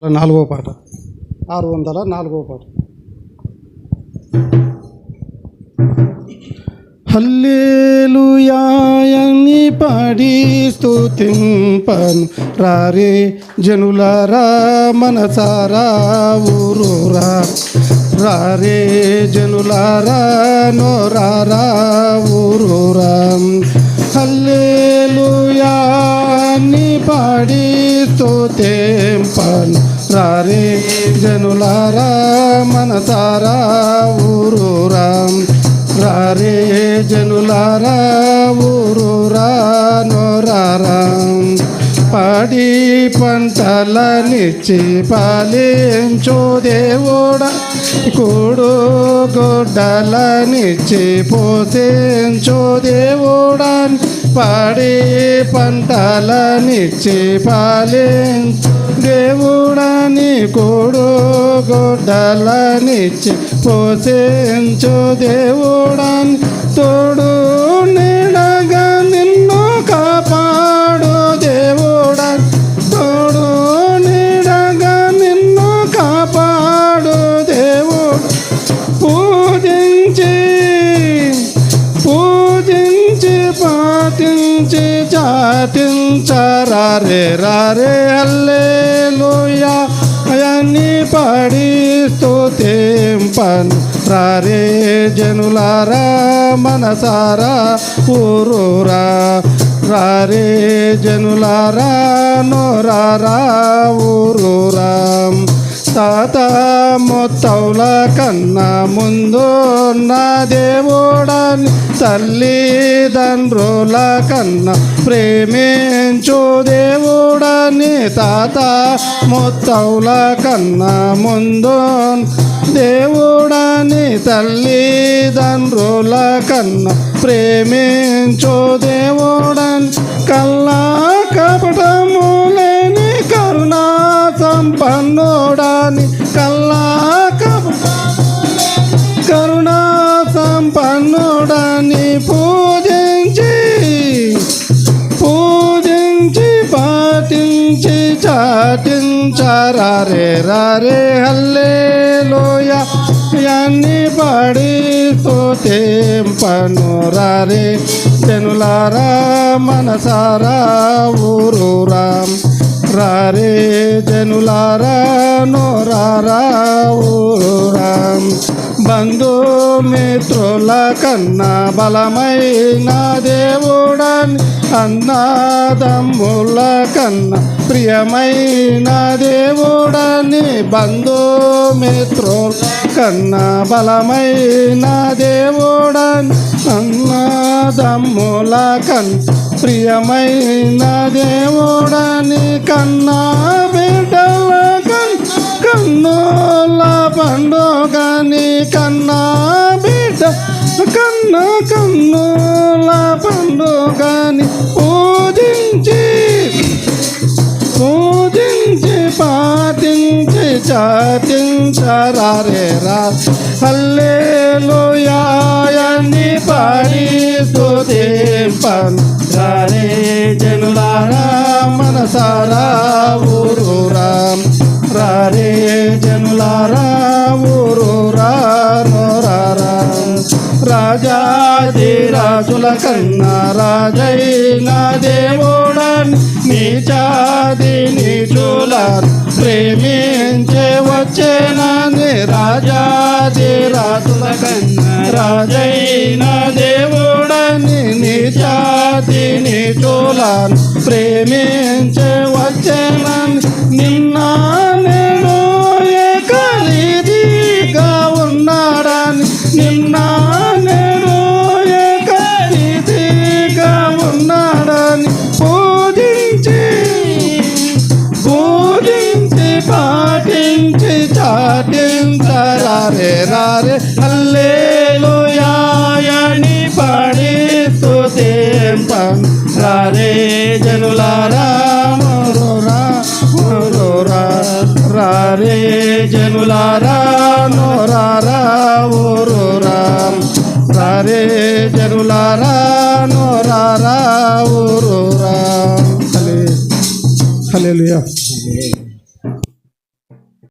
నాలుగో పాట 604వ పాట. హల్లెలూయాని పాడి స్తుతింపను రారే జనులారా మనసారా ఊరూరా, రారే జనులారా నోరారా ఊరూరా. హల్లెలూయాని పాడి స్తుతింపను రారే జనులారా మనసారా ఊరూరా, రారే జనులారా ఊరూరా నోరారా. పాడి పంటలనిచ్చి పాలించు దేవుడా, కూడు గొడ్డలనిచ్చి పోషించు దేవుడా. పాడి పంటలనిచ్చి పాలించు దేవుడాని, కూడు గొడ్డలనిచ్చి పోషించు దేవుడాని. తోడు నీడగా నిన్ను కాపాడు దేవుడాని, తోడు నీడగా నిన్ను కాపాడు దేవుడు. పూజించి పాటించి చాటించరారే, రారే హల్లెలూయా అని పాడి స్తుతింపను రారే జనులారా మనసారా ఊరూరా, రారే జనులారా నోరారా ఊరూరా. తాత మొత్తవుల కన్నా ముందు నా దేవుడాని, తల్లిదండ్రుల కన్నా ప్రేమించు దేవుడాని. తాత మొత్తవుల కన్నా ముందు దేవుడాని, తల్లిదండ్రుల కన్నా ప్రేమించు దేవుడాని. కల్లా కపటము లేని కరుణా సంపన్నుడాని, కల్లా కరుణా సంపన్నుడాని. పూజించి పాటించి చాటించరారే, రారే హల్లెలూయా యాన్ని పాడి స్తుతింపను రారే జనులారా మనసారా ఊరూరా, రారే జనులారా నోరారా ఊరూరా. బంధుమిత్రుల కన్నా బలమైన దేవుడాని, అన్నదమ్ముల కన్నా ప్రియమైన దేవుడాని. బంధుమిత్రుల కన్నా బలమైన దేవుడాని, అన్నదమ్ముల కన్నా ప్రియమైన దేవుడాని. కన్నా బిడ్డల కన్నుల పండుగని, కన్నా బిడ్డ కన్నుల పండుగని. పూజించి పాటించి చాటించరారే, రా హల్లెలూయా అని పాడి స్తుతింపను రారే జనులారా మనసారా ఊరూరా, రారే జనులారా ఊరూరా నోరారా. రాజాది రాజుల కన్నా రాజైన దేవుడాని, నీచాది నీచులను ప్రేమించే వచ్చేనని. రాజాది రాజుల కన్నా రాజైన దేవుడాని, నీచాది నీచులను ప్రేమించే వచ్చేనని. నిన్న నేను ఏకరీతిగా ఉన్నాడని, నిన్న నేను ఏకరీతిగా ఉన్నాడని. పూజించి పాటించి చాటించరారే, రారే హల్లెలూయా అని పాడి స్తుతింపను రారే జనులారా నోరారా ఊరూరా, రారే జనులారా నోరారా ఊరూరా, రారే జనులారా నోరారా ఊరూరా. హల్లెలూయా.